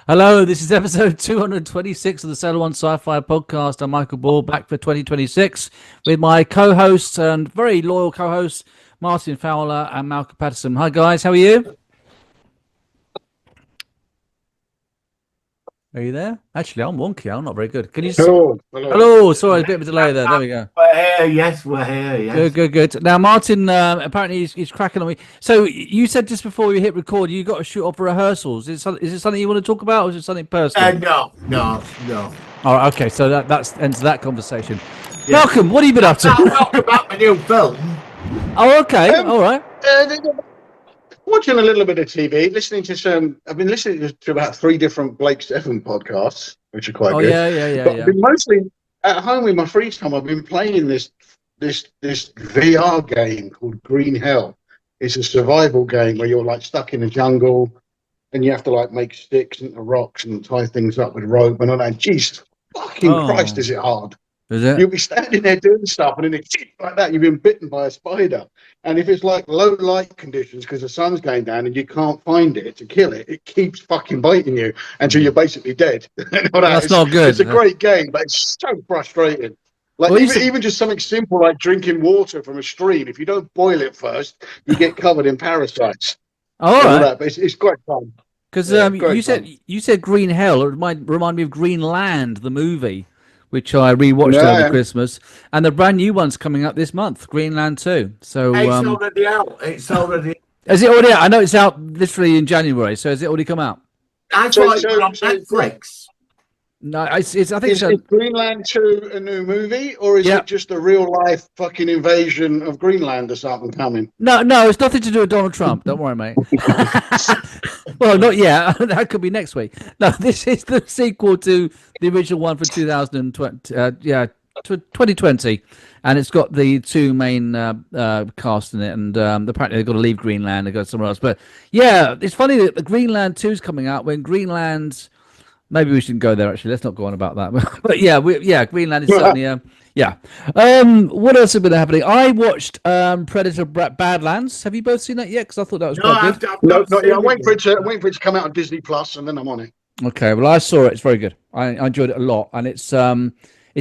Hello, this is episode 226 of the Sailor One Sci-Fi podcast. I'm Michael Ball, back for 2026 with my co-hosts and very loyal co-hosts, Martin Fowler and Malcolm Patterson. Hi guys, how are you? Are you there? Actually, I'm wonky. I'm not very good. Can you? Hello. Hello. Sorry, a bit of a delay there. There we go. We're here. Yes, we're here. Yes. Good. Now, Martin, apparently he's cracking on me. So you said just before we hit record, you got to shoot off rehearsals. Is it something you want to talk about, or is it something personal? No. All right. Okay. So that's ends that conversation. Yeah. Malcolm, what have you been up to? I'll talk about my new film. Oh, okay. All right. Watching a little bit of TV, listening to some. I've been listening to about 3 different Blake Stephan podcasts, which are quite good. Yeah. But I've been mostly at home in my free time. I've been playing this VR game called Green Hell. It's a survival game where you're like stuck in a jungle, and you have to like make sticks into rocks and tie things up with rope and all that. Jesus fucking Christ, is it hard? Is it? You'll be standing there doing stuff, and then it's like that. You've been bitten by a spider, and if it's like low light conditions because the sun's going down and you can't find it to kill it, it keeps fucking biting you until you're basically dead. That's not good. It's a great game, but it's so frustrating. Like even just something simple like drinking water from a stream. If you don't boil it first, you get covered in parasites. All right. But it's quite fun. Because you said Green Hell. It might remind me of Greenland, the movie, which I rewatched over Christmas, and the brand new one's coming up this month, Greenland 2. So it's already out. It's already. Is it already out? I know it's out literally in January. So has it already come out? I thought it was on Netflix. No, I think is Greenland 2 a new movie, or is it just a real life fucking invasion of Greenland or something coming? No, it's nothing to do with Donald Trump. Don't worry, mate. Well, not yet. That could be next week. No, this is the sequel to the original one from 2020, and it's got the 2 main cast in it, and apparently they've got to leave Greenland and go somewhere else. But yeah, it's funny that the Greenland 2 is coming out when Greenland. Maybe we shouldn't go there. Actually, let's not go on about that. But Greenland is certainly What else has been happening? I watched Predator Badlands. Have you both seen that yet? Because I thought that was quite good. No, I'm waiting for it to come out on Disney Plus, and then I'm on it. Okay, well, I saw it. It's very good. I enjoyed it a lot, and it's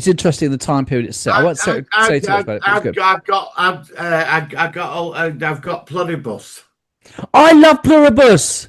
interesting the time period it's set. I won't say too much about it. It's good. I've got Pluribus. I love Pluribus.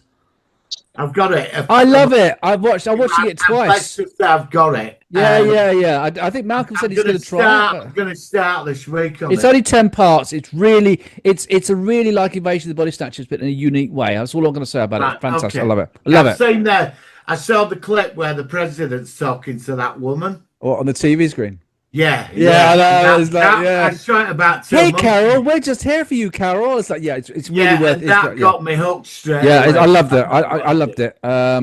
I've got it. I love it. I'm watching it twice. I've got it. Yeah. I think Malcolm said he's going to try. I'm going to start this week. It's only 10 parts. It's a really like Invasion of the Body Snatchers, but in a unique way. That's all I'm going to say about it. Fantastic. Okay. I love it. I've seen that. I saw the clip where the president's talking to that woman. Or on the TV screen. Yeah. I was like, I saw it about 2 months. Hey, Carol, we're just here for you, Carol. It's like, it's really worth it. That got me hooked straight. Yeah, I loved it. I loved it. I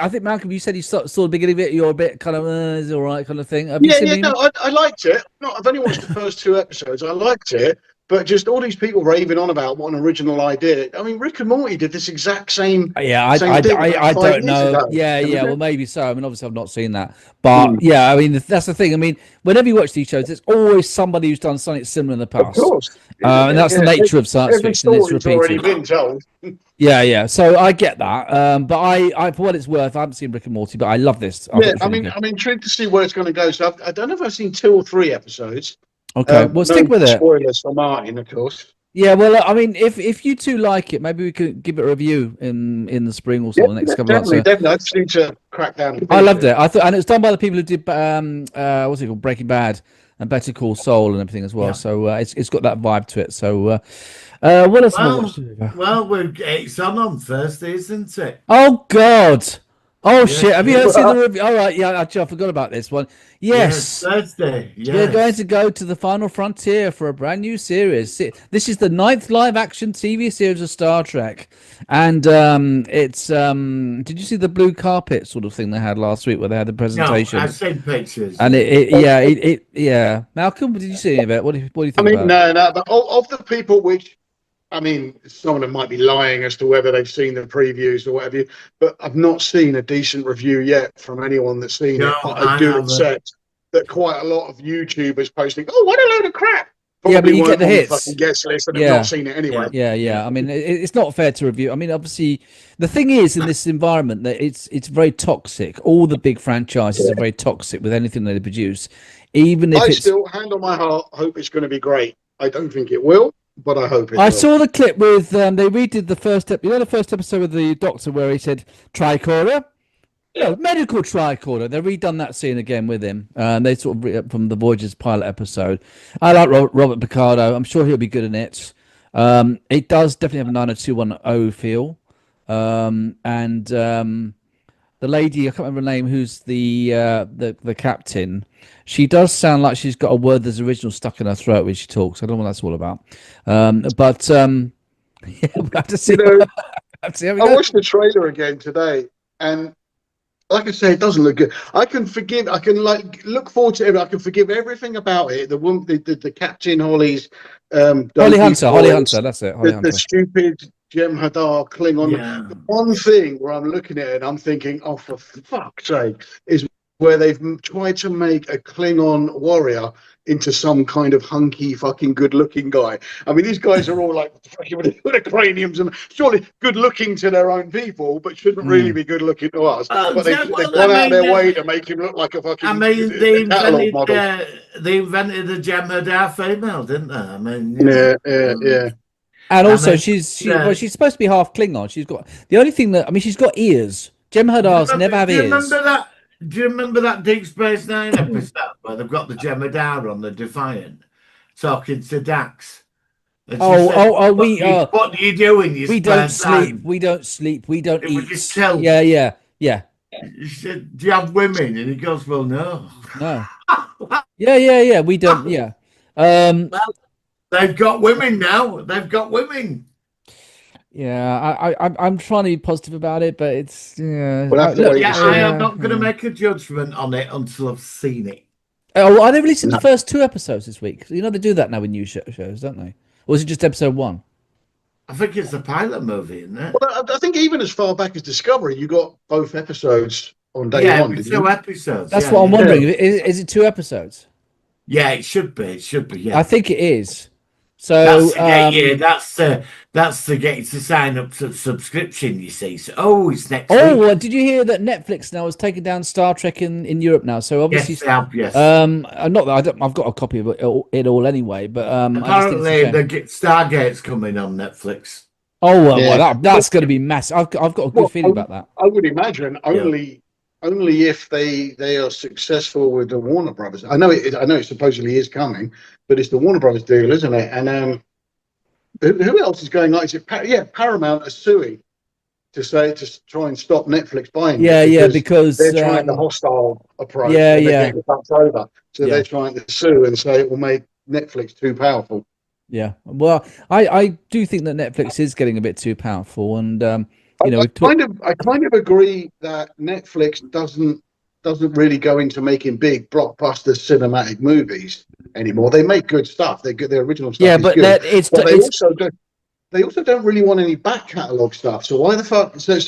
think, Malcolm, you said you saw the beginning of it. You're a bit kind of, it's all right kind of thing. I liked it. No, I've only watched the first 2 episodes. I liked it. But just all these people raving on about what an original idea. I mean, Rick and Morty did this exact same. Yeah, I don't know. Ago. Yeah. Well, maybe so. I mean, obviously, I've not seen that. But yeah, I mean, that's the thing. I mean, whenever you watch these shows, there's always somebody who's done something similar in the past. Of course. And that's the nature of science fiction. It's repeated. Been told. Yeah. So I get that. But I, for what it's worth, I haven't seen Rick and Morty, but I love this. I'm intrigued to see where it's going to go. So I don't know if I've seen 2 or 3 episodes. Okay, well, stick with it. Spoilers for Martin, of course. Yeah, well, I mean, if you 2 like it, maybe we could give it a review in the spring or so. The next couple of months. Definitely. I just need to crack down. I loved it. And it was done by the people who did what's it called, Breaking Bad and Better Call Saul and everything as well. Yeah. So it's got that vibe to it. So what else? It's on Thursday, isn't it? Oh God. Oh shit! Have you seen the review? All right, yeah. Actually, I forgot about this one. Yes, Thursday. Yes. We're going to go to the final frontier for a brand new series. This is the 9th live-action TV series of Star Trek, and it's. Did you see the blue carpet sort of thing they had last week, where they had the presentation? No, I've seen pictures. And yeah. Malcolm, did you see any of it? What do you think? No. But of the people which. I mean, some of them might be lying as to whether they've seen the previews or whatever, but I've not seen a decent review yet from anyone that's seen it. But I do accept that quite a lot of YouTubers posting, "Oh, what a load of crap!" Yeah, but you weren't get the on hits. fucking guest list and have Yeah. not seen it anyway. Yeah. I mean, it's not fair to review. I mean, obviously, the thing is in this environment that it's very toxic. All the big franchises are very toxic with anything they produce, even if I it's. still, hand on my heart, hope it's going to be great. I don't think it will, but I hope it I will. saw the clip with they redid the first the first episode with the doctor where he said tricorder. No, medical tricorder. They've redone that scene again with him. They sort of from the Voyager's pilot episode. I like Robert Picardo. I'm sure he'll be good in it. It does definitely have a 90210 feel. And the lady, I can't remember her name, who's the captain. She does sound like she's got a Werther's original stuck in her throat when she talks. I don't know what that's all about. But yeah, we'll have to see. I watched the trailer again today, and like I say, it doesn't look good. I can like look forward to it. I can forgive everything about it. The woman, the captain, Holly Hunter, that's it. Holly Hunter. The stupid Jem'Hadar Klingon. Yeah. The one thing where I'm looking at it and I'm thinking, oh, for fuck's sake, is where they've tried to make a Klingon warrior into some kind of hunky, fucking good-looking guy. I mean, these guys are all like fucking with the craniums and surely good-looking to their own people, but shouldn't really be good-looking to us. But they've gone out of their way to make him look like a fucking. I mean, they invented the Jem'Hadar female, didn't they? I mean, yeah. And also, she's supposed to be half Klingon. She's got the only thing that she's got ears. Jem'Hadar's never have ears. Do you remember that Deep Space Nine episode where they've got the Jem'Hadar on the Defiant talking to Dax? What are you doing? We don't sleep. We don't sleep. We don't eat. Just tell. Yeah. He said, "Do you have women?" And he goes, "Well, no." Yeah. We don't. Yeah. Well, they've got women now. They've got women. Yeah, I'm trying to be positive about it, but it's I am not going to make a judgment on it until I've seen it. Oh, are they releasing the first 2 episodes this week? You know they do that now with new shows, don't they? Or is it just episode 1? I think it's a pilot movie, isn't it? Well, I think even as far back as Discovery, you got both episodes on day one. Yeah, 2 episodes. That's what I'm wondering. Is it 2 episodes? Yeah, it should be. It should be. Yeah, I think it is. So that's to get you to sign up to subscription. You see, so it's next. Did you hear that Netflix now has taken down Star Trek in Europe now? So obviously, yes. Not that I've got a copy of it all anyway, but apparently the Stargate's coming on Netflix. Well, that's going to be massive. I've got a good feeling about that. I would imagine only if they are successful with the Warner Brothers. I know it supposedly is coming, but it's the Warner Brothers deal, isn't it? And who else is going like? Is it Paramount are suing to try and stop Netflix buying? Because they're trying the hostile approach. Over. So they're trying to sue and say it will make Netflix too powerful. Yeah, well, I do think that Netflix is getting a bit too powerful, and I kind of agree that Netflix doesn't really go into making big blockbuster cinematic movies anymore. They make good stuff. They're good. Their original stuff. Yeah, but they also don't really want any back catalog stuff. So why the fuck? So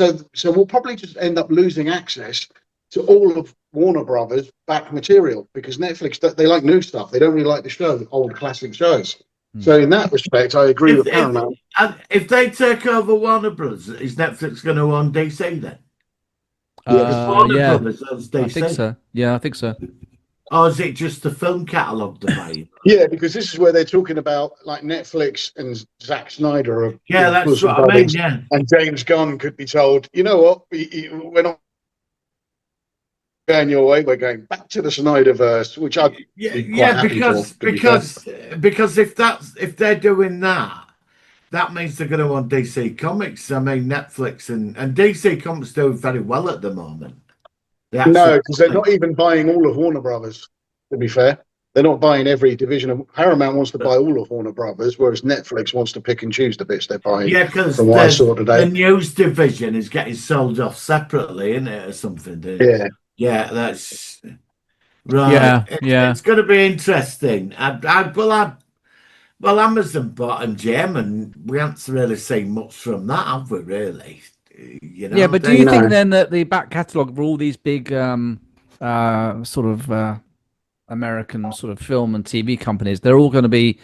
we'll probably just end up losing access to all of Warner Brothers back material because Netflix they like new stuff. They don't really like the show, old classic shows. So in that respect, I agree with Paramount. If they take over Warner Brothers, is Netflix going to own DC then? Brothers owns DC. I think so. Yeah, I think so. Or is it just the film catalogue to buy? Yeah, because this is where they're talking about like Netflix and Zack Snyder. That's what I mean. Yeah, and James Gunn could be told, you know what, we're not going your way. We're going back to the Snyderverse, which because if they're doing that, that means they're going to want DC Comics. I mean, Netflix and DC Comics doing very well at the moment. No, because they're not even buying all of Warner Brothers. To be fair, they're not buying every division of Paramount wants to buy all of Warner Brothers, whereas Netflix wants to pick and choose the bits they're buying. Yeah, because the news division is getting sold off separately, isn't it, or something? Yeah, that's right. It's going to be interesting. Well, Amazon bought MGM, and we haven't really seen much from that, have we? Really? Yeah, but do you think then that the back catalogue of all these big sort of American sort of film and TV companies, they're all going to be,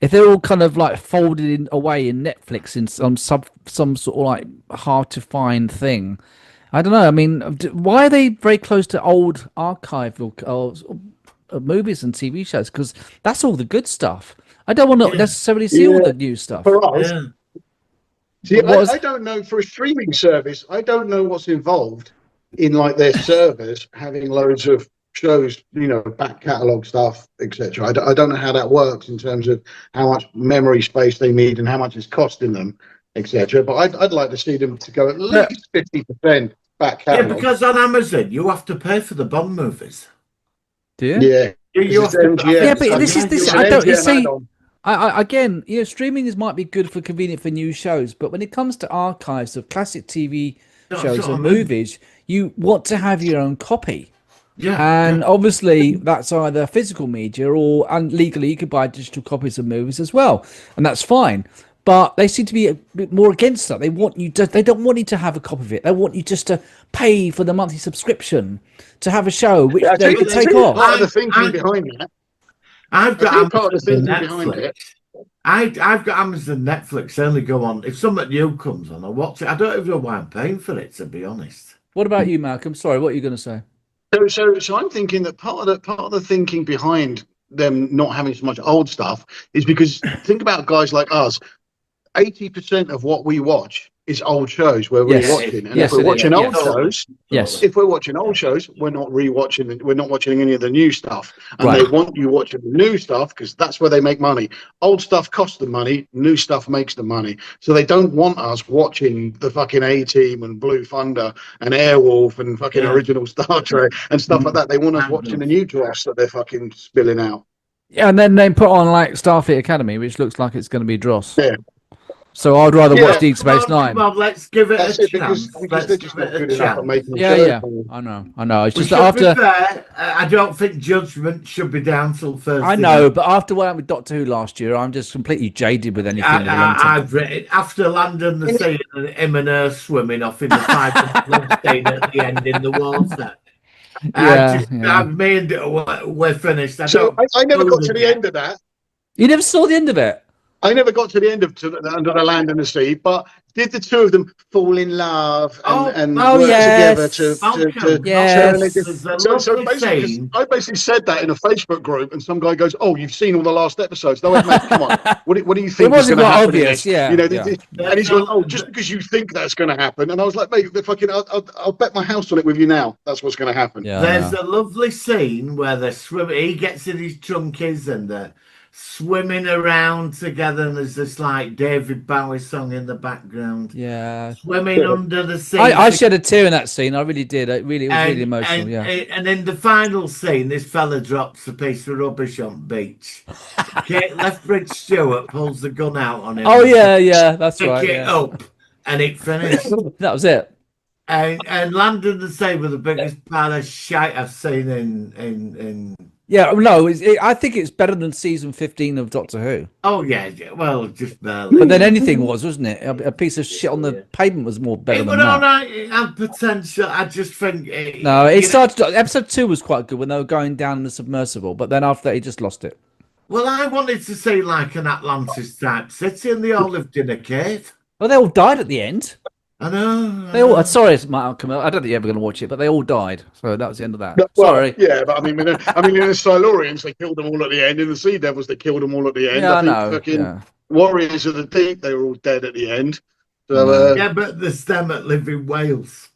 if they're all kind of like folded away in Netflix in some sort of like hard to find thing. I don't know. I mean, why are they very close to old archival movies and TV shows? Because that's all the good stuff. I don't want to necessarily see all the new stuff. For us, see, I don't know, for a streaming service, I don't know what's involved in like their servers having loads of shows, back catalogue stuff, etc. I don't know how that works in terms of how much memory space they need and how much it's costing them, etc. But I'd like to see them to go at least 50% back catalogue. Yeah, because on Amazon you have to pay for the Bond movies. Do you? Yeah. You have to, yeah, but this is I don't. You see, again, streaming might be good for convenient for new shows, but when it comes to archives of classic TV shows and movies, you want to have your own copy. Yeah, and obviously that's either physical media or, and legally you could buy digital copies of movies as well, and that's fine. But they seem to be a bit more against that. They want you to, they don't want you to have a copy of it. They want you just to pay for the monthly subscription to have a show which they can take off. Part of the thinking behind that. I've got part of the thinking behind it. I've got Amazon Netflix. I only go on if something new comes on, I watch it. I don't even know why I'm paying for it, to be honest. What about you, Malcolm? Sorry, what are you going to say? So I'm thinking that part of the thinking behind them not having so much old stuff is because think about guys like us. 80% of what we watch is old shows where we're watching, and if we're watching old shows, if we're watching old shows, we're not rewatching. We're not watching any of the new stuff, and they want you watching the new stuff because that's where they make money. Old stuff costs them money, new stuff makes them money. So they don't want us watching the fucking A-Team and Blue Thunder and Airwolf and fucking original Star Trek and stuff like that. They want us watching the new dross that they're fucking spilling out. Yeah, and then they put on like Starfleet Academy, which looks like it's going to be dross. Yeah. So I'd rather watch Deep Space Nine. Well, let's give it a chance. Let's give it a chance. I know. It's just that after. Fair, I don't think Judgment should be down till Thursday. I know, but after what happened with Doctor Who last year, I'm just completely jaded with anything. I've written after Landon the Sea and him and her swimming off in the 5 scene at the end in the water. We're finished. I never got to the end of that. You never saw the end of it? I never got to the end of Under the Land and the Sea, but did the two of them fall in love and work together to So basically, I basically said that in a Facebook group, and some guy goes, "Oh, you've seen all the last episodes? No, mate, come on. What do you think is going to happen?" Obvious, and he's going, "Oh, just because you think that's going to happen," and I was like, "Mate, I'll bet my house on it with you now. That's what's going to happen." Yeah, there's a lovely scene where they're swimming. He gets in his trunkies and they're swimming around together, and there's this like David Bowie song in the background. Swimming under the sea. I shed a tear in that scene. I really did. It was really emotional. And in the final scene, this fella drops a piece of rubbish on the beach. Kate Lethbridge Stewart pulls the gun out on him. Oh yeah, that's right. Pick it up, and it finished. That was it. And Landon the Sea was the biggest pile of shite I've seen in. Yeah, no, I think it's better than season 15 of Doctor Who. Oh yeah, well, just barely. But then anything wasn't it? A piece of shit on the pavement was more better than that. All right, it had potential. I just think it started. Episode 2 was quite good when they were going down in the submersible, but then after that, he just lost it. Well, I wanted to see like an Atlantis type city, and they all lived in a cave. Well, they all died at the end. I know. They all. Sorry, Malcolm. I don't think you're ever going to watch it, but they all died. So that was the end of that. Sorry. Yeah, but I mean, in the Silurians, they killed them all at the end. In the Sea Devils, they killed them all at the end. Yeah, I know. Warriors of the Deep, they were all dead at the end. So, but there's them that live in Wales.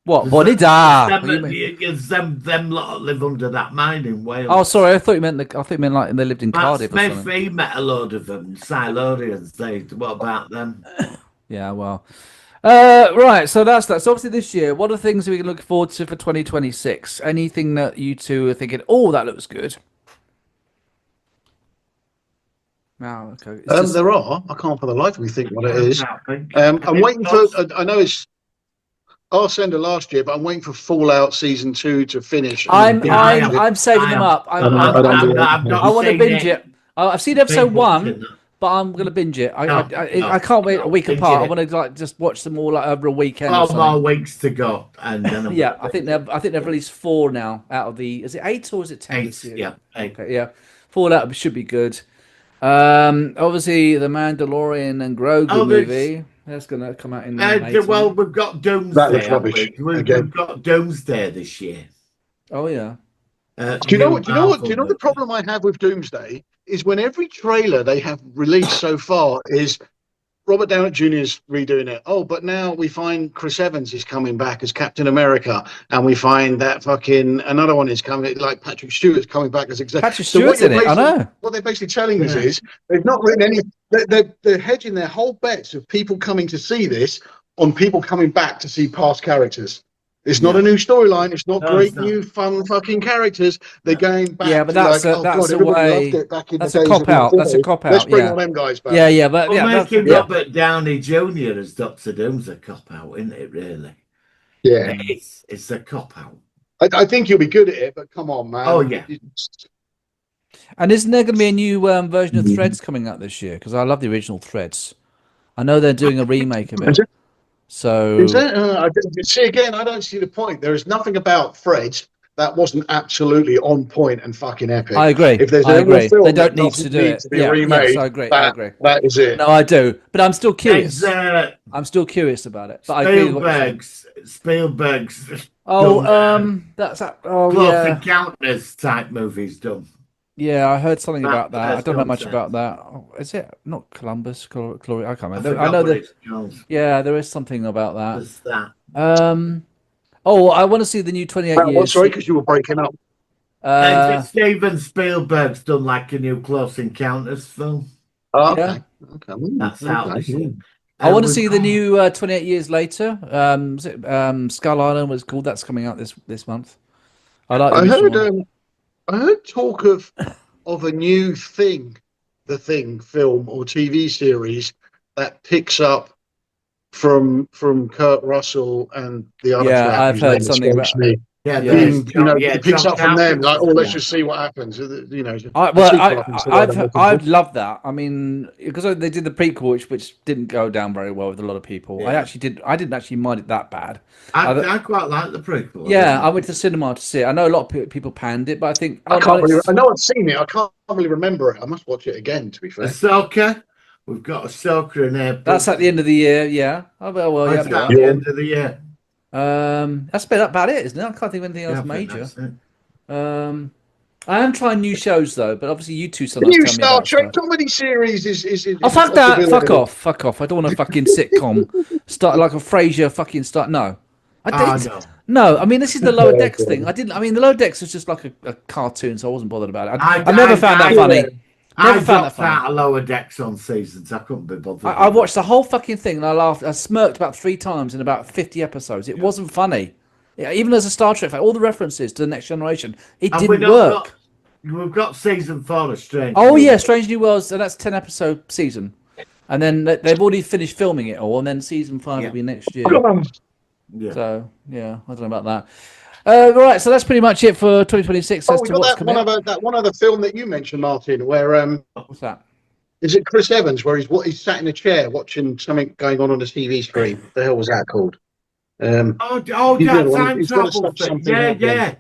What? What did that? Them lot live under that mine in Wales. Oh, sorry. I thought you meant like they lived in Cardiff. Smith, he met a load of them. Silurians. What about them? Yeah, well, right. So that's obviously this year. What are things we can look forward to for 2026? Anything that you two are thinking? Oh, that looks good. Wow. Okay. There are. I can't for the life of me think what it is. I'm waiting for. I know it's Arsender last year, but I'm waiting for Fallout Season 2 to finish. I'm saving them up. I want to binge it. I've seen episode 1. but I'm gonna binge it. No, I can't wait a week apart. I it. want to like just watch them all like over a weekend. 12 more weeks to go, and then yeah, I think they've released 4 now out of the. Is it 8 or is it 10? 8. Yeah, 8. Okay, yeah, 4 that should be good. Obviously the Mandalorian and Grogu movie that's gonna come out in. Well, we've got Doomsday. We've got Doomsday this year. Oh yeah. Do you know the problem I have with Doomsday is when every trailer they have released so far is Robert Downey Jr. is redoing it. Oh, but now we find Chris Evans is coming back as Captain America, and we find that fucking another one is coming, like Patrick Stewart's coming back as Patrick Stewart's in it. I know. What they're basically telling us is they've not written any. They're hedging their whole bets of people coming to see this on people coming back to see past characters. It's not a new storyline. It's not new, fun fucking characters. They're going back. Yeah, but that's a way. That's a cop out. That's a cop out. Let's bring all them guys back. Yeah, but making Robert Downey Jr. as Doctor Doom's a cop out, isn't it? Really? Yeah, it's a cop out. I think you'll be good at it, but come on, man. Oh yeah. And isn't there going to be a new version of Threads coming out this year? Because I love the original Threads. I know they're doing a remake of it. So see again, I don't see the point. There is nothing about Threads that wasn't absolutely on point and fucking epic. I agree. If there's I agree. Film they don't need to do it. Remade, yes, I agree. I agree. That is it. No, I do. But I'm still curious. I'm still curious about it. But Spielberg's. That's Close Encounters type movies done. Yeah, I heard something about that. I don't know much about that. Is it not Columbus? I can't remember. I know that. Yeah, there is something about that. What's that? I want to see the new 28 years. Sorry, because you were breaking up. Steven Spielberg's done like a new Close Encounters film. Oh, okay. Yeah. Okay. That's out this year. I want to see the new 28 Years Later. Skull Island was called. That's coming out this month. I heard talk of a new The Thing film or TV series that picks up from Kurt Russell and the other. Yeah, I've heard something about. It picks up from them. Like, let's just see what happens. I'd love that. I mean, because they did the prequel, which didn't go down very well with a lot of people. Yeah. I didn't actually mind it that bad. I quite like the prequel. Yeah, I went to the cinema to see it. I know a lot of people panned it, but I think I know I've seen it. I can't really remember it. I must watch it again. To be fair, Ahsoka. We've got Ahsoka in there. That's at the end of the year. Yeah. At the end of the year. That's about it, isn't it? I can't think of anything else major. I am trying new shows though, but obviously you two sometimes tell me Star Trek comedy series is fuck that! Fuck off! I don't want a fucking sitcom start like a Frasier fucking start. No, no. I mean, this is the Lower Decks thing. I mean, the Lower Decks was just like a cartoon, so I wasn't bothered about it. I never found that funny. I dropped out of Lower Decks on seasons. I couldn't be bothered. I watched the whole fucking thing and I laughed. I smirked about 3 times in about 50 episodes. It wasn't funny. Yeah, even as a Star Trek fan, all the references to the Next Generation, it didn't work. We've got season 4 of Strange. Yeah, Strange New Worlds, and that's 10-episode season. And then they've already finished filming it all, and then season 5 will be next year. Yeah. So, yeah, I don't know about that. Right, so that's pretty much it for 2026. We got that one other film that you mentioned, Martin, where what's that? Is it Chris Evans, where he's sat in a chair watching something going on the TV screen? What the hell was that called? That time travel thing. Yeah.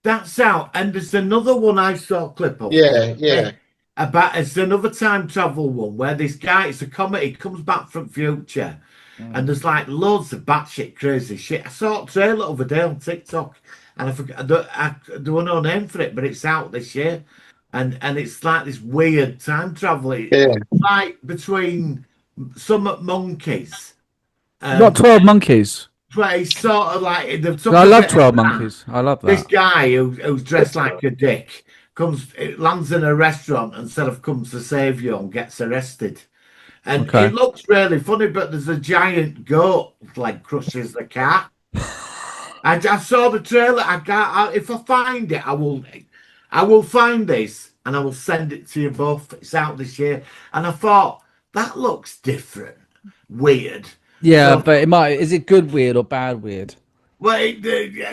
That's out. And there's another one I saw a clip of. Yeah. It's another time travel one where this guy, it's a comedy, comes back from future. And there's like loads of batshit crazy shit. I saw a trailer over there on TikTok, and I forgot. There was no name for it, but it's out this year, and it's like this weird time travel. Like between some monkeys. Not 12 Monkeys. It's sort of like I love 12 Monkeys. I love that. This guy who's dressed like a dick lands in a restaurant and comes to save you and gets arrested. And it looks really funny, but there's a giant goat crushes the car. I saw the trailer. If I find it, I will find this and I will send it to you both. It's out this year, and I thought that looks different, weird. Yeah, but is it good weird or bad weird? Well,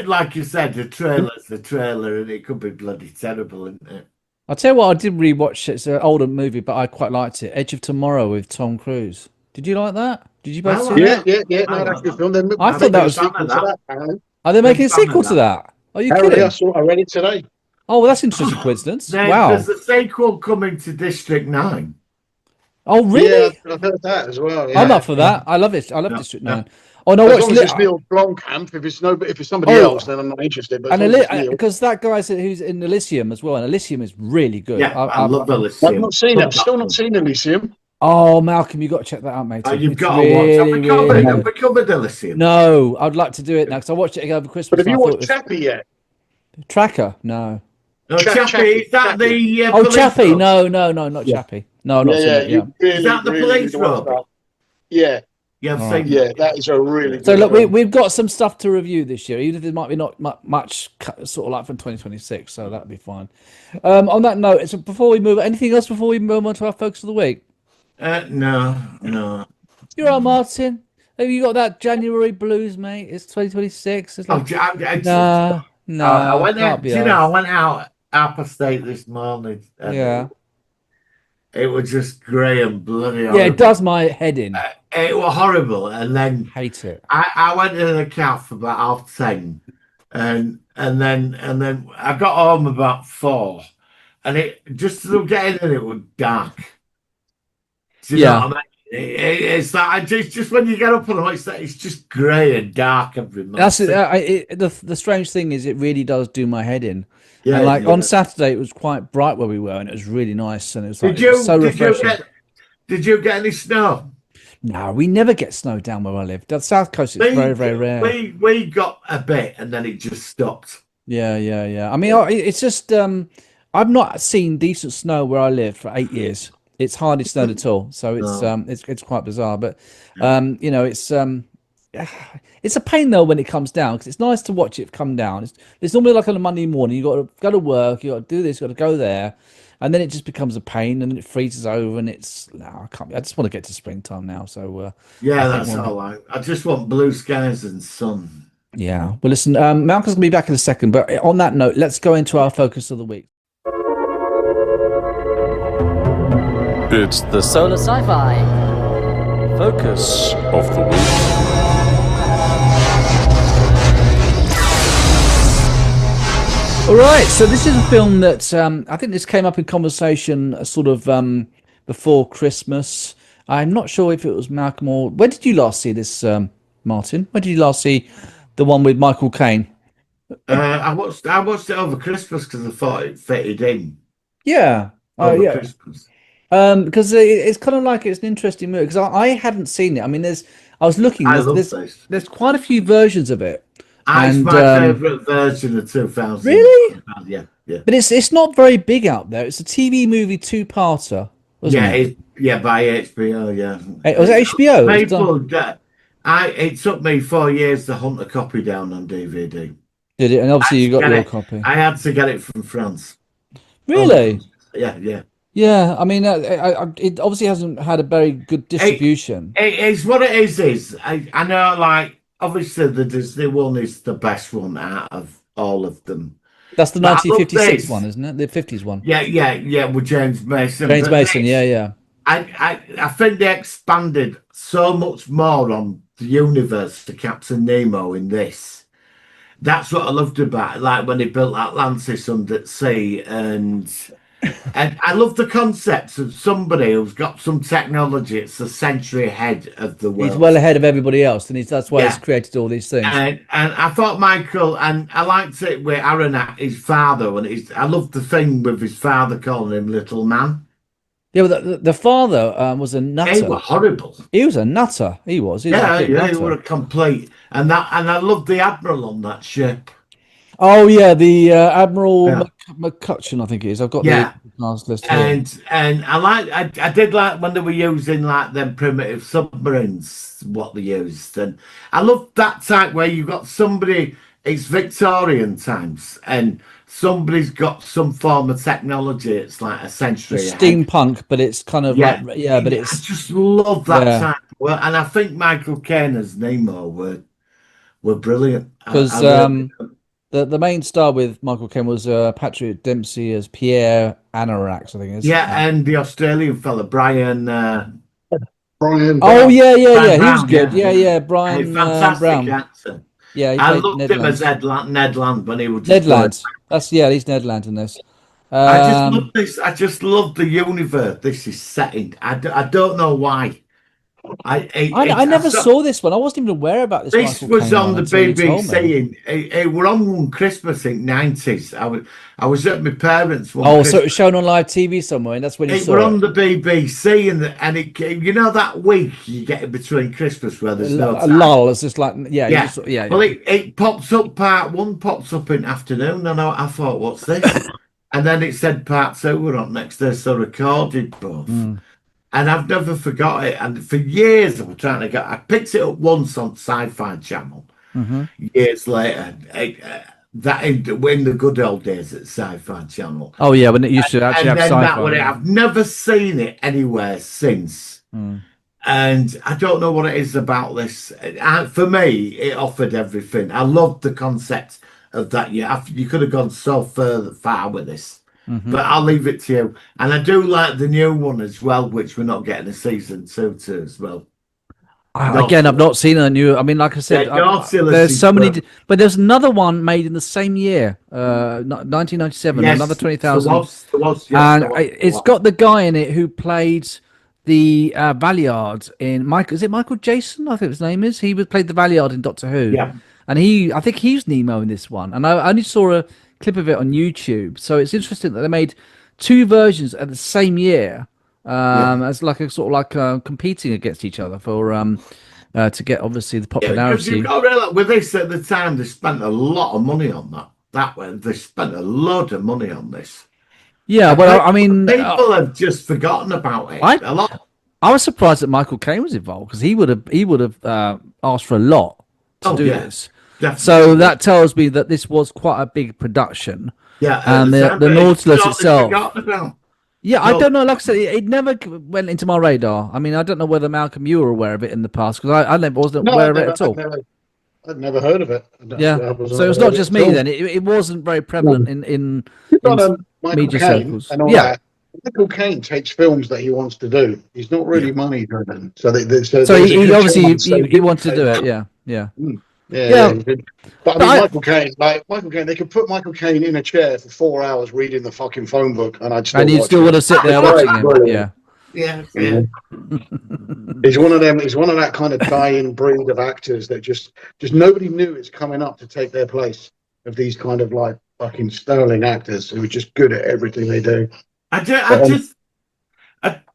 like you said, the trailer's the trailer, and it could be bloody terrible, isn't it? I'll tell you what, I did rewatch it. It's an older movie, but I quite liked it. Edge of Tomorrow with Tom Cruise. Did you like that? Did you both see Yeah, that? yeah. No, that's a good film. They're I thought that was sequel to that. Apparently. Are they making a sequel to that? Are you kidding? I read it today. Oh, well, that's an interesting coincidence. Wow. There's a sequel coming to District 9. Oh, really? Yeah, I've heard that as well. Yeah. I'm up for that. I love it. I love District 9. Oh no, as long as it's Neil Blomkamp. If it's somebody else, then I'm not interested. But because that guy who's in Elysium as well, and Elysium is really good. Yeah, I love Elysium. I've not seen it. I've still not seen Elysium. Oh, Malcolm, you got to check that out, mate. You've got to watch. Have we covered Elysium? No, I'd like to do it now because I watched it over Christmas. But have you watched Chappie yet? Tracker? No. No, Chappie. Is that the? Chappie? No, not Chappie. No, not Really, is that the police robot? Yeah. Yeah, that is a really. So look, we've got some stuff to review this year, even if there might be not much sort of like from 2026, so that'd be fine. On that note, so before we move, anything else before we move on to our focus of the week? No. You're all right, Martin. Have you got that January blues, mate? It's 2026. It's like, no. I went out. I went out 8:30 this morning. Yeah. It was just grey and bloody horrible. Yeah, it does my head in. It was horrible, and then hate it. I went to the car for about 10:30, and then I got home about 4, and it just getting in, it was dark. Do you know what I mean? It's like just when you get up on it, it's just grey and dark every month. That's it. The strange thing is, it really does do my head in. Yeah, and on Saturday it was quite bright where we were, and it was really nice, and it was like so refreshing. Did you get any snow? No, we never get snow down where I live. The South Coast is very, very rare. We got a bit, and then it just stopped. Yeah. I mean, it's just I've not seen decent snow where I live for 8 years. It's hardly snowed at all, so it's quite bizarre. But it's a pain though when it comes down, because it's nice to watch it come down. It's normally like on a Monday morning. You got to go to work, you got to do this, you got to go there, and then it just becomes a pain, and it freezes over, and I can't. I just want to get to springtime now. So that's all. I just want blue skies and sun. Yeah. Well, listen, Malcolm's gonna be back in a second, but on that note, let's go into our focus of the week. It's the Solar Sci-Fi Focus of the Week. All right, so this is a film that I think this came up in conversation sort of before Christmas. I'm not sure if it was Malcolm or... When did you last see this, Martin? When did you last see the one with Michael Caine? I watched it over Christmas because I thought it fitted in. Yeah. Over Christmas. Because it's kind of like it's an interesting movie, because I hadn't seen it. I mean, I was looking. There's quite a few versions of it. It's my favourite version of 2000. Really? Yeah. But it's not very big out there. It's a TV movie two-parter. By HBO. Yeah. Was it HBO? It took me 4 years to hunt a copy down on DVD. Did it? And obviously you got your copy. I had to get it from France. Really? Yeah. Yeah, I mean, it obviously hasn't had a very good distribution. It's what it is. I know, like, obviously the Disney one is the best one out of all of them. That's the 1956 one, isn't it? The 50s one. Yeah, with James Mason. James Mason, yeah. I think they expanded so much more on the universe to Captain Nemo in this. That's what I loved about it, like when they built Atlantis under sea, and I love the concept of somebody who's got some technology. It's a century ahead of the world. He's well ahead of everybody else, and that's why he's created all these things. And I thought Michael, and I liked it with Aaron, his father, and I loved the thing with his father calling him Little Man. Yeah, but the father was a nutter. He was horrible. He was a nutter. He was. He was Oh yeah, the Admiral McCutcheon, I think it is. I've got the list here. And I did like when they were using like them primitive submarines, what they used, and I loved that type where you got somebody. It's Victorian times, and somebody's got some form of technology. It's like a century steampunk, but it's kind of but it's. I just love that type. Well, and I think Michael Caine as Nemo were brilliant because the main star with Michael Caine was Patrick Dempsey as Pierre Anorax, I think it is. Yeah, and the Australian fella Brian. Brian. Oh yeah, Brian he was Brown, good. Yeah, Brian fantastic Brown. actor. Yeah, I loved him as Ned Land when he was Ned Land. He's Ned Land in this. I just love this. I just love the universe this is set in. I don't know why. I never saw this one. I wasn't even aware about this. This Michael was Caine on the BBC. It were on Christmas in '90s. I was at my parents' one. Oh, so it was shown on live TV somewhere, and that's when you saw it. It were on the BBC, and it you know that week you get in between Christmas where there's no time. Lull. It's just like yeah. Well, it pops up. Part one pops up in afternoon, and I thought, what's this? And then it said part two were on next day, so recorded both. And I've never forgot it. And for years, I was trying to get. I picked it up once on Sci-Fi Channel. Years later, when the good old days at Sci-Fi Channel. Oh yeah, when it used to actually have Sci-Fi. I've never seen it anywhere since. And I don't know what it is about this. For me, it offered everything. I loved the concept of that. You could have gone so far with this. But I'll leave it to you. And I do like the new one as well, which we're not getting a season 2 to as well. Again, I've not seen a new. I mean, like I said, there's so many. But there's another one made in the same year, 1997. Yes, another 20,000. And it's got the guy in it who played the Valeyard in Michael. Is it Michael Jason? I think his name is. He played the Valeyard in Doctor Who. Yeah. And I think he's Nemo in this one. And I only saw a clip of it on YouTube. So it's interesting that they made two versions at the same year, as like a sort of like competing against each other for to get obviously the popularity. You've got to realize with this at the time, they spent a lot of money on that. That way, they spent a lot of money on this. Yeah, well, I mean, people have just forgotten about it. A lot. I was surprised that Michael Caine was involved because he would have asked for a lot to do this. Definitely. So that tells me that this was quite a big production. Yeah, and the Nautilus itself. Yeah, I don't know. Like I said, it never went into my radar. I mean, I don't know whether Malcolm, you were aware of it in the past because I wasn't aware of it at all. I'd never heard of it. So it's not just me then. It wasn't very prevalent in media circles. And all that. Michael Caine takes films that he wants to do. He's not really money driven. So he obviously he wanted to do it. Yeah. But I mean, Michael Caine, they could put Michael Caine in a chair for 4 hours reading the fucking phone book, and you'd still want to sit there watching him. Yeah. He's one of them. He's one of that kind of dying breed of actors that just nobody knew is coming up to take their place of these kind of like fucking sterling actors who are just good at everything they do. I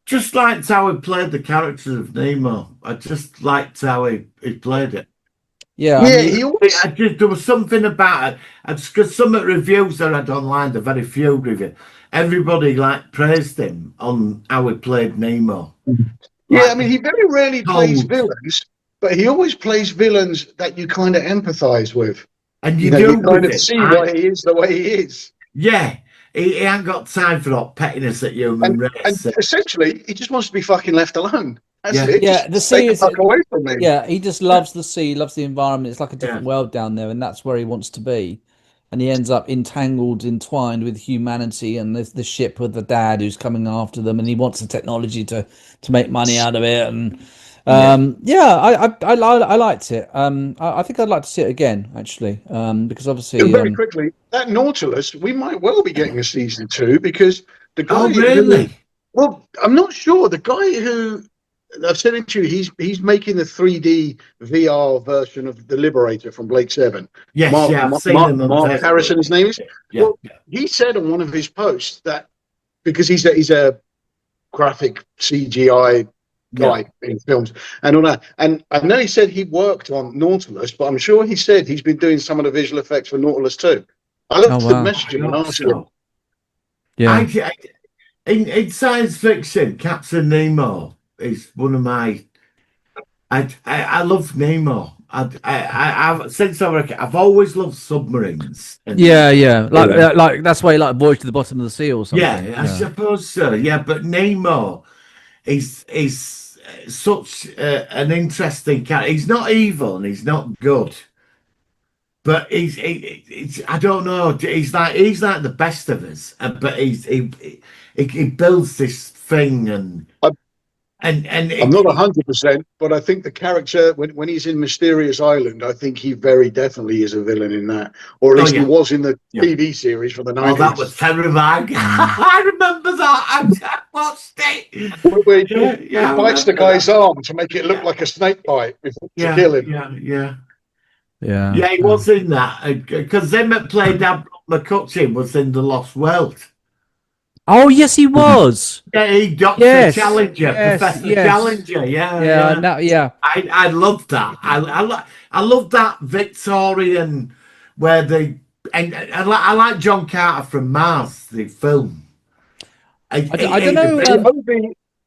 just liked how he played the character of Nemo. I just liked how he played it. Yeah, there was something about it. Because some of the reviews I read online, the very few reviews, everybody praised him on how he played Nemo. Yeah, I mean, he very rarely plays villains, but he always plays villains that you kind of empathise with, and you kind of see why he is the way he is. Yeah, he ain't got time for that pettiness at human race. And essentially, he just wants to be fucking left alone. The sea is away from me. Yeah, he just loves the sea, loves the environment. It's like a different world down there, and that's where he wants to be. And he ends up entwined with humanity and the ship with the dad who's coming after them, and he wants the technology to make money out of it. And I liked it. I think I'd like to see it again, actually, because obviously very quickly that Nautilus, we might well be getting a season 2 because the guy. Oh, really? Well, I'm not sure. The guy who. I've said it to you. He's making the 3D VR version of the Liberator from Blake Seven. Yes, Mark Harrison, his name is. He said on one of his posts that because he's a graphic CGI guy in films and all that, and I know he said he worked on Nautilus, but I'm sure he said he's been doing some of the visual effects for Nautilus too. I love to message him and ask him. Yeah, in science fiction, Captain Nemo. Is one of my. I love Nemo. I've since I've always loved submarines. Like that's why you like Voyage to the Bottom of the Sea or something. Yeah, I suppose so. Yeah, but Nemo is such an interesting character. He's not evil and he's not good. but he's I don't know. He's like the best of us, but he builds this thing and I'm not 100%, but I think the character when he's in Mysterious Island, I think he very definitely is a villain in that, or at least he was in the TV series from the 90s. Oh, that was terrifying! I remember that. I watched it. Where he bites the guy's arm to make it look like a snake bite before to kill him. Yeah, he was in that because them that played Admiral McCutcheon was in The Lost World. Oh yes, he was. Yeah, he Dr. Challenger, Professor Challenger. I love that. I love that Victorian where I like John Carter from Mars, the film. I don't know.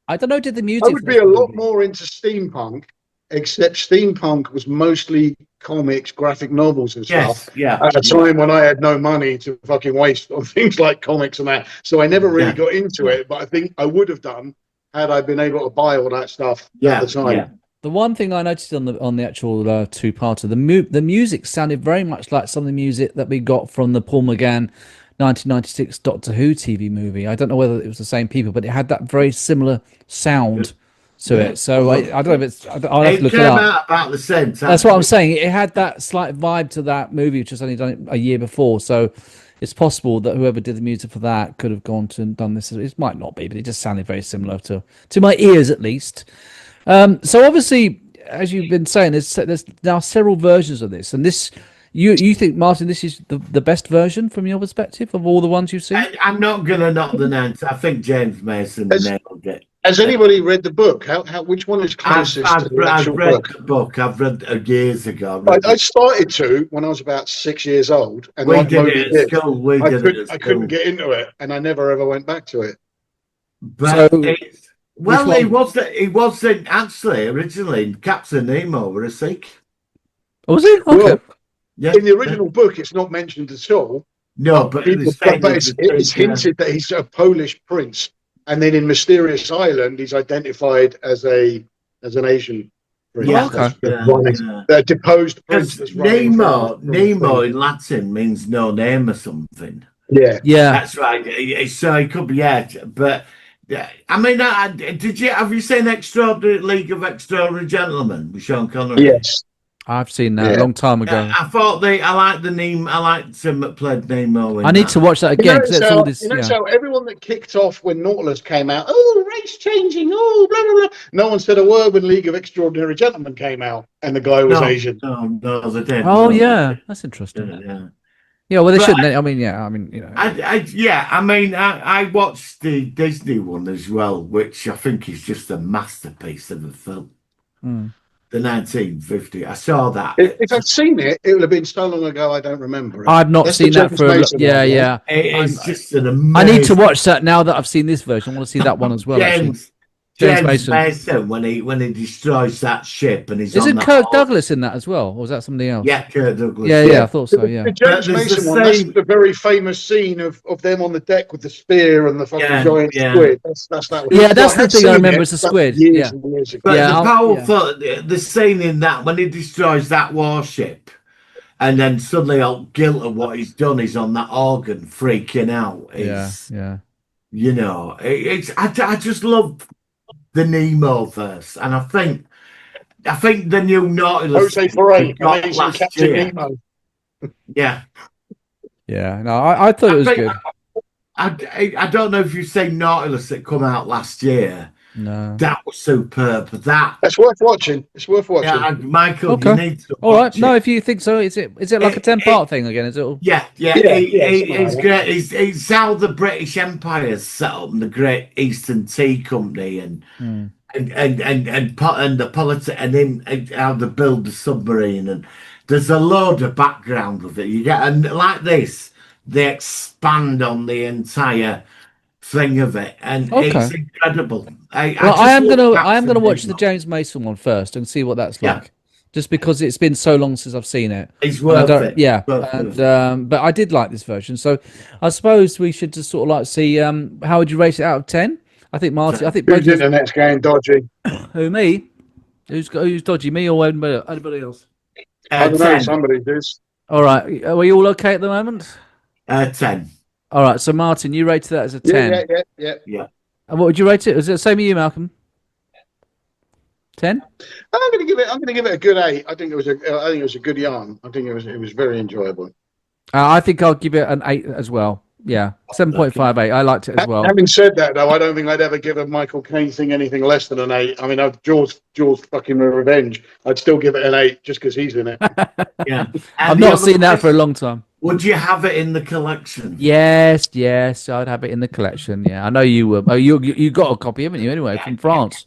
I don't know. Did the music? I would be a lot more into steampunk, except steampunk was mostly comics, graphic novels and stuff. At a time when I had no money to fucking waste on things like comics and that. So I never really got into it, but I think I would have done had I been able to buy all that stuff at the time. Yeah. The one thing I noticed on the actual two-parter, the music sounded very much like some of the music that we got from the Paul McGann 1996 Doctor Who TV movie. I don't know whether it was the same people, but it had that very similar sound to it. So I don't know if it's. I'll have to look it up. Came out about the same time. That's what I'm saying. It had that slight vibe to that movie, which was only done a year before. So it's possible that whoever did the music for that could have gone to and done this. It might not be, but it just sounded very similar to my ears, at least. So obviously, as you've been saying, there's now several versions of this, and this. You think, Martin, this is the best version from your perspective of all the ones you've seen? I'm not going to knock the name. I think James Mason nailed it. Has anybody read the book? Which one is closest to the actual book? I've read the book. I've read it years ago. I started to when I was about 6 years old, and we did it at school. I couldn't get into it, and I never ever went back to it. But he wasn't actually originally Captain Nemo were a Sikh. Oh, was it? Okay. Well, in the original book, it's not mentioned at all. No, but it's hinted that he's a Polish prince. And then in Mysterious Island, he's identified as an Asian prince. The deposed prince. Nemo in Latin means no name or something. Yeah, that's right. So it could be but I mean, have you seen Extraordinary League of Extraordinary Gentlemen with Sean Connery? Yes. I've seen that a long time ago. I thought I liked the name. I liked him that played Nemo. I need to watch that again. So everyone that kicked off when Nautilus came out, race changing, blah blah blah. No one said a word when League of Extraordinary Gentlemen came out, and the guy was Asian. No, they didn't. Oh yeah, that's interesting. Yeah, well, they shouldn't. I watched the Disney one as well, which I think is just a masterpiece of a film. The 1950. I saw that. If I'd seen it, it would have been so long ago. I don't remember it. I've not seen that for yeah. It's just an amazing. I need to watch that now that I've seen this version. I want to see that one as well. James Mason when he destroys that ship and he's. Is it Kirk Douglas in that as well, or was that somebody else? Yeah, Kirk Douglas. Yeah, I thought so. Yeah. The James Mason one. That's the very famous scene of them on the deck with the spear and the fucking giant squid. That's that one. Yeah, that's the thing I remember. It's the squid. Yeah. But the scene in that when he destroys that warship, and then suddenly all guilt of what he's done is on that organ freaking out. You know, I just love the Nemo verse, and I think the new Nautilus got last year. Nemo. Yeah. No, I thought it was good. I don't know if you've seen Nautilus that come out last year. No, that was superb. That's worth watching. It's worth watching. Yeah, Michael, you need to. All right. No, if you think so, is it like a 10-part thing again? Is it? It's great. It's how the British Empire set up the Great Eastern Tea Company and the politics and how they build the submarine, and there's a load of background with it. You get like this, they expand on the entire thing of it, and it's incredible. I am gonna watch the James Mason one first and see what that's like. Just because it's been so long since I've seen it. It's worth it. Yeah, but I did like this version, so I suppose we should just sort of like see how would you rate it out of 10? I think Martin. I think who's in the next game dodgy? Who, me? Who's dodgy? Me or anybody else? I don't know. Somebody does. All right. Are we all okay at the moment? 10. All right. So Martin, you rated that as a 10. Yeah. And what would you rate it? Is it the same as you, Malcolm? 10? I'm going to give it a good 8. I think it was a good yarn. I think it was very enjoyable. I think I'll give it an 8 as well. Yeah, 7.58. I liked it as well. Having said that, though, I don't think I'd ever give a Michael Caine thing anything less than an 8. I mean, Jaws fucking Revenge. I'd still give it an 8 just because he's in it. Yeah, I've not seen that for a long time. Would you have it in the collection? Yes, I'd have it in the collection. Yeah, I know you would. Oh, you got a copy, haven't you? Anyway, from France.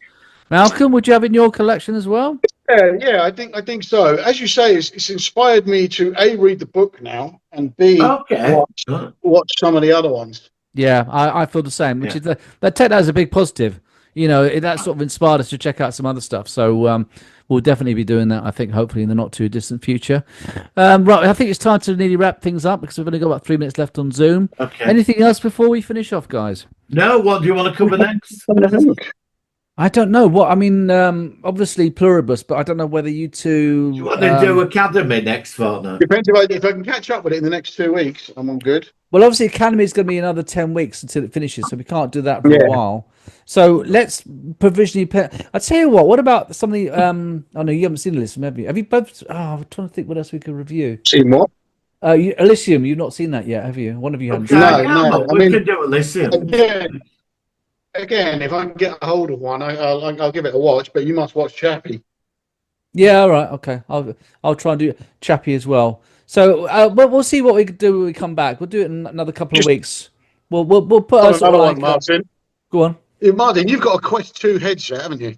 Malcolm, would you have it in your collection as well? Yeah, I think so. As you say, it's inspired me to A, read the book now, and B, watch some of the other ones. Yeah, I feel the same. Which is that take that as a big positive. You know, that sort of inspired us to check out some other stuff. So we'll definitely be doing that. I think hopefully in the not too distant future. Right, I think it's time to nearly wrap things up because we've only got about 3 minutes left on Zoom. Okay. Anything else before we finish off, guys? No. What do you want to cover next? I don't know. What I mean, obviously Pluribus, but I don't know whether you two. You want to do Academy next fortnight? Depends if I can catch up with it in the next 2 weeks. I'm all good. Well, obviously Academy is going to be another 10 weeks until it finishes, so we can't do that for a while. So let's provisionally. I tell you what. What about something? Oh no, you haven't seen the list, have you? Have you both? Oh, I'm trying to think what else we could review. Seen what? Elysium. You've not seen that yet, have you? One of you hasn't. No. We can do Elysium. Again, if I can get a hold of one, I'll give it a watch. But you must watch Chappie. Yeah, all right, okay. I'll try and do Chappie as well. So we'll see what we can do when we come back. We'll do it in another couple of weeks. We'll put us another one, Martin. Go on. Martin, you've got a Quest 2 headset, haven't you?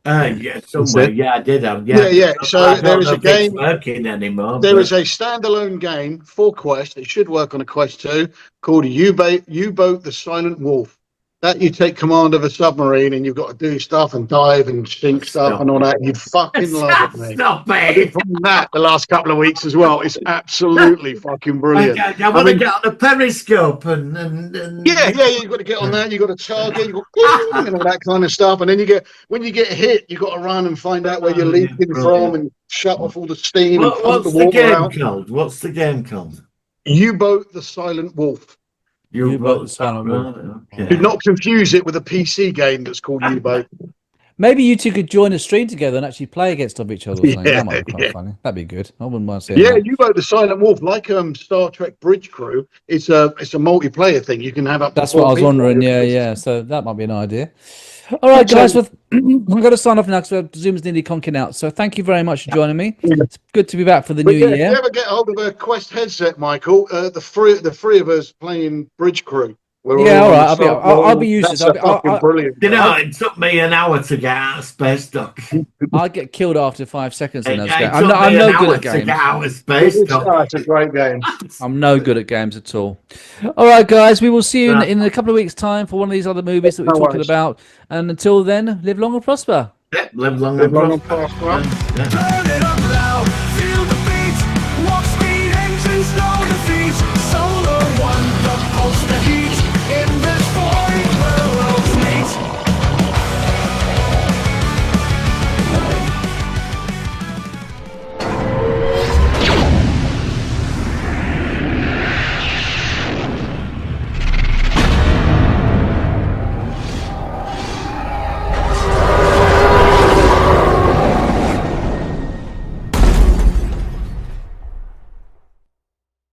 Yeah, somewhere. Yeah, I did have. Yeah. So there is a game working anymore. There is a standalone game for Quest. It should work on a Quest 2 called U-Boat: The Silent Wolf. That you take command of a submarine and you've got to do stuff and dive and sink stuff and all that. You'd fucking love it, mate. Stop I did from that the last couple of weeks as well. It's absolutely fucking brilliant. I want to get on a periscope and yeah, you've got to get on that. You've got to target, and all that kind of stuff. And then when you get hit, you've got to run and find out where you're leaking from and shut off all the steam. What's the game called? What's the game called? U-Boat: The Silent Wolf. U-Boat: The Silent Wolf. Okay. Do not confuse it with a PC game that's called U-Boat. Maybe you two could join a stream together and actually play against each other. That might be quite funny. That'd be good. I wouldn't mind seeing that. U-Boat: The Silent Wolf, like Star Trek Bridge Crew, it's a multiplayer thing. You can have up. That's what I was wondering. Yeah. So that might be an idea. All right, guys. I'm going to sign off now because Zoom's nearly conking out. So thank you very much for joining me. It's good to be back for the new year. If you ever get hold of a Quest headset, Michael, the three of us playing Bridge Crew. All right. I'll be using this. Brilliant. You know, it took me an hour to get out of Space Dock. I get killed after 5 seconds in those games. I'm no good at games. It's a great game. I'm no good at games at all. All right, guys. We will see you in a couple of weeks' time for one of these other movies that we're talking about. And until then, live long and prosper. Live long and prosper.